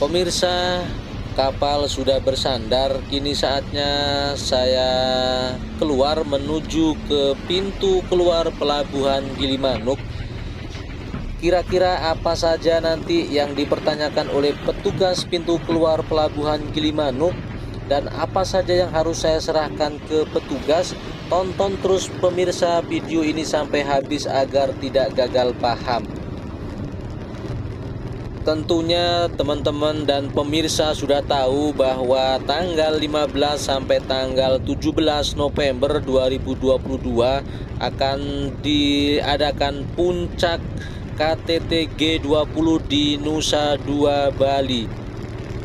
Pemirsa, kapal sudah bersandar. Kini saatnya saya keluar menuju ke pintu keluar pelabuhan Gilimanuk. Kira-kira apa saja nanti yang dipertanyakan oleh petugas pintu keluar pelabuhan Gilimanuk dan apa saja yang harus saya serahkan ke petugas? Tonton terus pemirsa video ini sampai habis agar tidak gagal paham. Tentunya teman-teman dan pemirsa sudah tahu bahwa tanggal 15 sampai tanggal 17 November 2022 akan diadakan puncak KTT G20 di Nusa Dua Bali.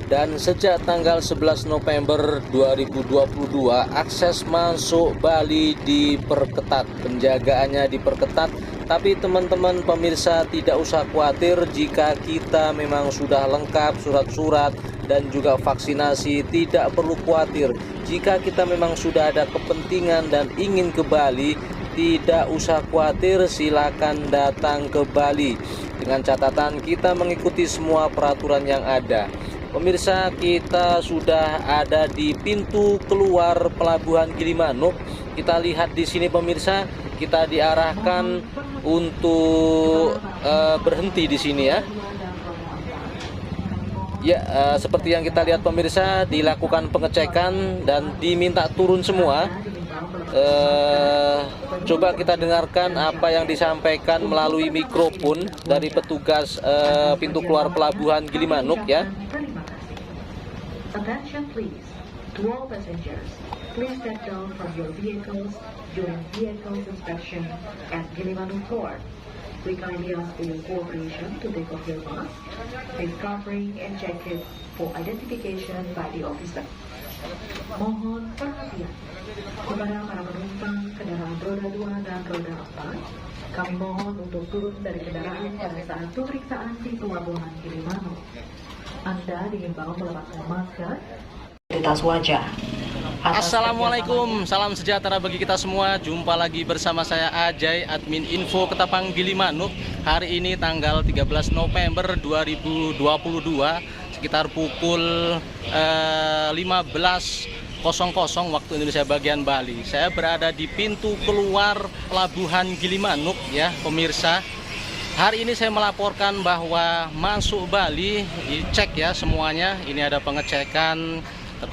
Dan sejak tanggal 11 November 2022 akses masuk Bali diperketat, penjagaannya diperketat. Tapi teman-teman pemirsa tidak usah khawatir jika kita memang sudah lengkap surat-surat dan juga vaksinasi, tidak perlu khawatir. Jika kita memang sudah ada kepentingan dan ingin ke Bali, tidak usah khawatir, silakan datang ke Bali. Dengan catatan kita mengikuti semua peraturan yang ada. Pemirsa, kita sudah ada di pintu keluar pelabuhan Gilimanuk. Kita lihat di sini pemirsa, kita diarahkan untuk berhenti di sini ya. Ya, seperti yang kita lihat pemirsa, dilakukan pengecekan dan diminta turun semua. Coba kita dengarkan apa yang disampaikan melalui mikrofon dari petugas pintu keluar pelabuhan Gilimanuk ya. Attention please, to all passengers, please step down from your vehicles during vehicle inspection at Gilimanuk Port. We kindly ask for your cooperation to take off your mask, face covering and jacket for identification by the officer. Mohon perhatian kepada para penumpang kendaraan roda 2 dan roda 4. Kami mohon untuk turun dari kendaraan pada saat pemeriksaan di pelabuhan Gilimanuk. Anda diimbau meletakkan masker di tas wajah. Assalamualaikum, salam sejahtera bagi kita semua. Jumpa lagi bersama saya Ajay, admin info Ketapang Gilimanuk. Hari ini tanggal 13 November 2022 sekitar pukul 15.00 waktu Indonesia bagian Bali. Saya berada di pintu keluar pelabuhan Gilimanuk ya pemirsa. Hari ini saya melaporkan bahwa masuk Bali dicek ya semuanya. Ini ada pengecekan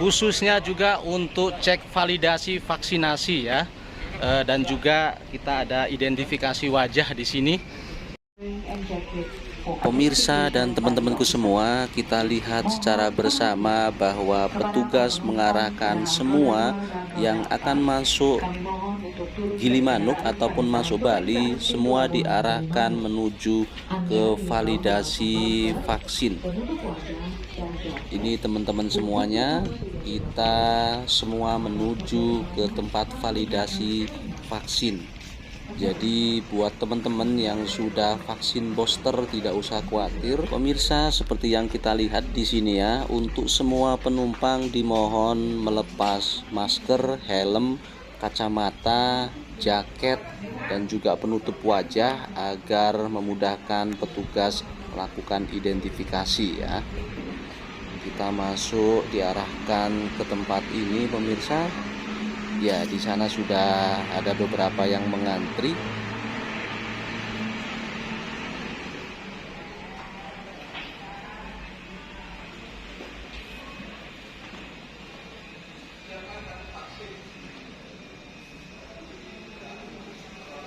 khususnya juga untuk cek validasi vaksinasi ya. Dan juga kita ada identifikasi wajah di sini. Pemirsa dan teman-temanku semua, kita lihat secara bersama bahwa petugas mengarahkan semua yang akan masuk Gilimanuk ataupun masuk Bali, semua diarahkan menuju ke validasi vaksin. Ini teman-teman semuanya, kita semua menuju ke tempat validasi vaksin. Jadi buat teman-teman yang sudah vaksin booster tidak usah khawatir. Pemirsa, seperti yang kita lihat di sini ya, untuk semua penumpang dimohon melepas masker, helm, kacamata, jaket dan juga penutup wajah agar memudahkan petugas melakukan identifikasi ya. Kita masuk, diarahkan ke tempat ini pemirsa. Ya, di sana sudah ada beberapa yang mengantri.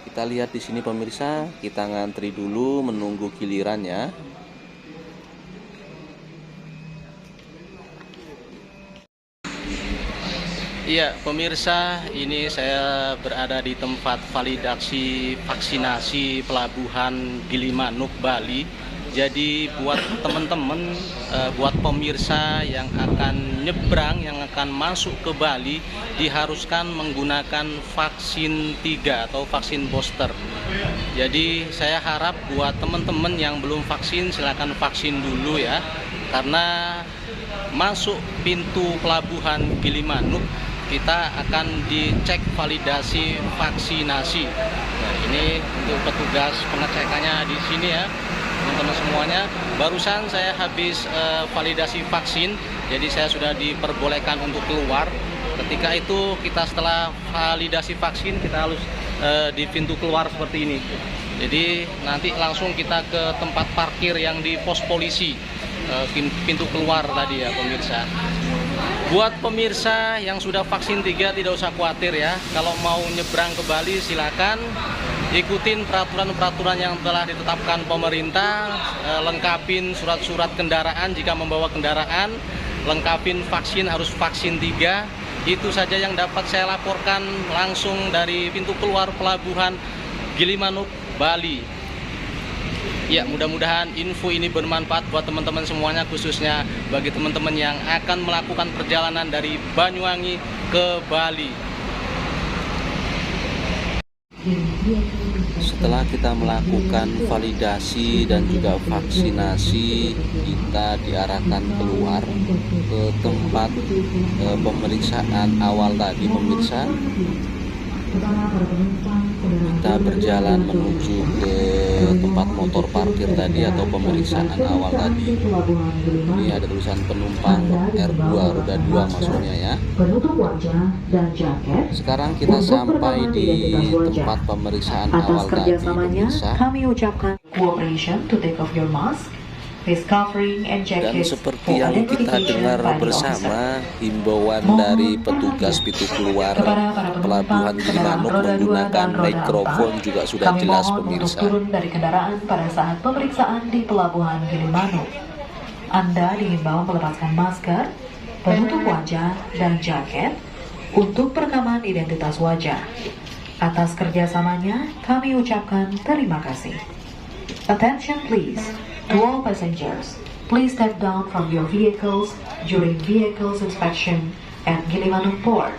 Kita lihat di sini pemirsa, kita ngantri dulu menunggu gilirannya. Iya pemirsa, ini saya berada di tempat validasi vaksinasi pelabuhan Gilimanuk Bali. Jadi buat teman-teman, buat pemirsa yang akan nyebrang, yang akan masuk ke Bali, diharuskan menggunakan vaksin 3 atau vaksin booster. Jadi saya harap buat teman-teman yang belum vaksin, silakan vaksin dulu ya. Karena masuk pintu pelabuhan Gilimanuk, kita akan dicek validasi vaksinasi. Nah, ini untuk petugas pengecekannya di sini ya. teman-teman semuanya. Barusan saya habis validasi vaksin, jadi saya sudah diperbolehkan untuk keluar. Ketika itu kita setelah validasi vaksin kita harus di pintu keluar seperti ini. Jadi nanti langsung kita ke tempat parkir yang di pos polisi, pintu keluar tadi ya pemirsa. Buat pemirsa yang sudah vaksin 3 tidak usah khawatir ya. Kalau mau nyebrang ke Bali silakan ikutin peraturan-peraturan yang telah ditetapkan pemerintah, lengkapin surat-surat kendaraan jika membawa kendaraan, lengkapin vaksin, harus vaksin 3. Itu saja yang dapat saya laporkan langsung dari pintu keluar pelabuhan Gilimanuk, Bali. Ya, mudah-mudahan info ini bermanfaat buat teman-teman semuanya, khususnya bagi teman-teman yang akan melakukan perjalanan dari Banyuwangi ke Bali. Setelah kita melakukan validasi dan juga vaksinasi, kita diarahkan keluar ke tempat pemeriksaan awal tadi pemirsa. Kita berjalan menuju ke tempat motor parkir tadi atau pemeriksaan awal tadi. Ini ada tulisan penumpang R2 roda 2 maksudnya ya. Sekarang kita sampai di tempat pemeriksaan awal tadi pemirsa. Kami ucapkan cooperation to take off your mask. Dan seperti yang kita dengar bersama, himbauan dari petugas pintu keluar pelabuhan Gilimanuk menggunakan mikrofon juga sudah jelas pemirsa. Turun dari kendaraan pada saat pemeriksaan di pelabuhan Gilimanuk. Anda dihimbau melepaskan masker, penutup wajah, dan jaket untuk perekaman identitas wajah. Atas kerjasamanya, kami ucapkan terima kasih. Attention please. To all passengers, please step down from your vehicles during vehicles inspection at Gilimanuk Port.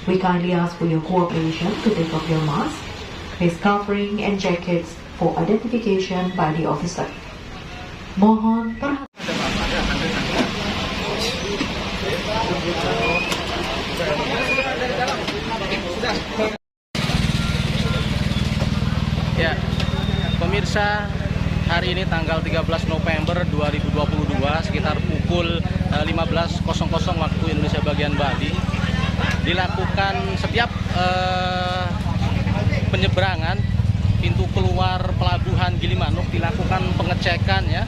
We kindly ask for your cooperation to take off your mask, face covering, and jackets for identification by the officer. Mohon perhatian. Ya, pemirsa, hari ini tanggal 13 November 2022 sekitar pukul 15.00 waktu Indonesia bagian Bali dilakukan setiap penyeberangan pintu keluar pelabuhan Gilimanuk dilakukan pengecekan ya.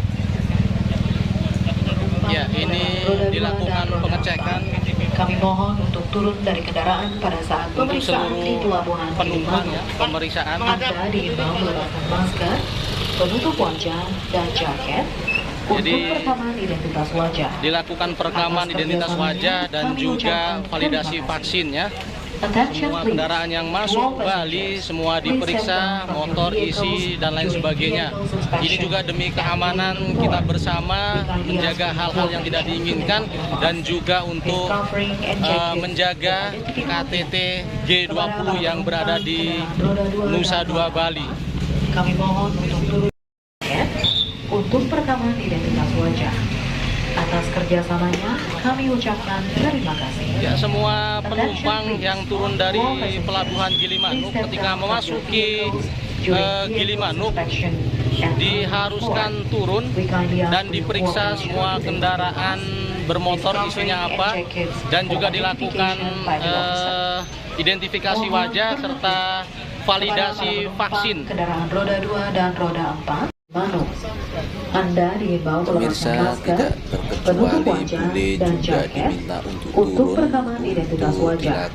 Ya, ini dilakukan pengecekan. Kami mohon untuk turun dari kendaraan pada saat untuk pemeriksaan di seluruh pelabuhan penumpang Gilimanuk. ya, pemeriksaan. Anda diimbau meletakkan masker, penutup wajah, dan jaket untuk perekaman identitas wajah. Dilakukan perekaman identitas wajah dan juga validasi vaksin ya. Semua kendaraan yang masuk Bali semua diperiksa, motor, isi, dan lain sebagainya. Ini juga demi keamanan kita bersama, menjaga hal-hal yang tidak diinginkan, dan juga untuk menjaga KTT G20 yang berada di Nusa Dua Bali. Kami mohon untuk turun untuk perekaman identitas wajah. Atas kerjasamanya, kami ucapkan terima kasih. Ya, semua penumpang yang turun dari pelabuhan Gilimanuk ketika memasuki Gilimanuk diharuskan turun dan diperiksa semua kendaraan bermotor isinya apa, dan juga dilakukan identifikasi wajah serta validasi vaksin. Kendaraan roda 2 dan roda 4. Anda diimbau meletakkan masker, penutup wajah, dan jaket untuk perekaman identitas wajah.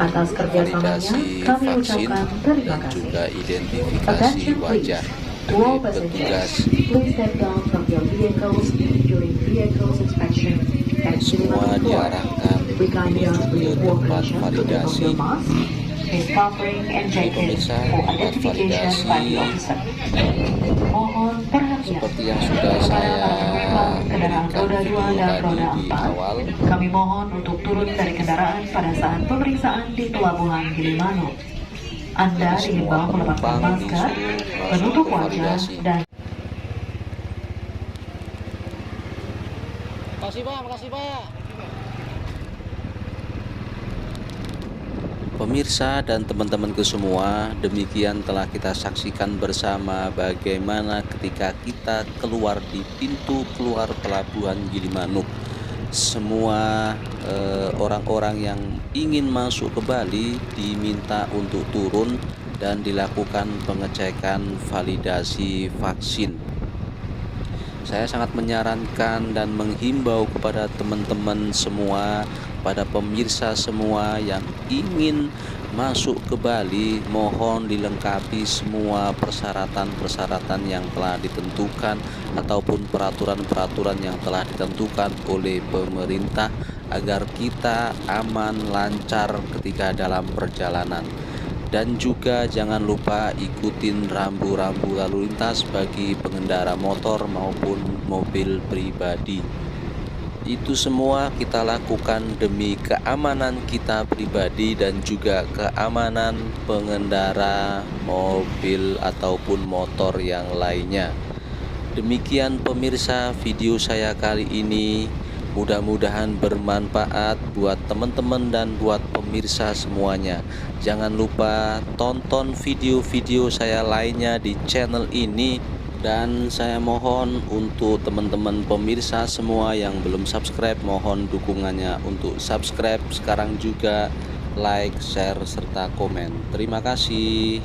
Atas kerjasamanya, kami ucapkan terima kasih. Juga identifikasi wajah To all passengers, please step down from your vehicles during vehicles inspection at semua Gilimanuk Port. diarahkan We kindly ask for ke your tempat cooperation to take off validasi. your mask, face covering, and jacket Pemirsa, for tempat identification validasi by the officer. Mohon perhatian. seperti yang sudah saya Kendaraan berikan roda 2 video dan tadi roda di 4. awal. Kami mohon untuk turun dari kendaraan pada saat pemeriksaan di pelabuhan Gilimanuk. Anda diimbau meletakkan masker, penutup wajah, dan Makasih Pak, makasih Pak. Pemirsa dan teman-temanku semua, demikian telah kita saksikan bersama bagaimana ketika kita keluar di pintu keluar Pelabuhan Gilimanuk. Semua orang-orang yang ingin masuk ke Bali diminta untuk turun dan dilakukan pengecekan validasi vaksin. Saya sangat menyarankan dan menghimbau kepada teman-teman semua, pada pemirsa semua yang ingin masuk ke Bali, mohon dilengkapi semua persyaratan-persyaratan yang telah ditentukan ataupun peraturan-peraturan yang telah ditentukan oleh pemerintah agar kita aman, lancar ketika dalam perjalanan. Dan juga jangan lupa ikutin rambu-rambu lalu lintas bagi pengendara motor maupun mobil pribadi. Itu semua kita lakukan demi keamanan kita pribadi dan juga keamanan pengendara mobil ataupun motor yang lainnya. Demikian pemirsa video saya kali ini. Mudah-mudahan bermanfaat buat teman-teman dan buat pemirsa semuanya. Jangan lupa tonton video-video saya lainnya di channel ini. Dan saya mohon untuk teman-teman pemirsa semua yang belum subscribe, mohon dukungannya untuk subscribe sekarang juga, like, share, serta komen. Terima kasih.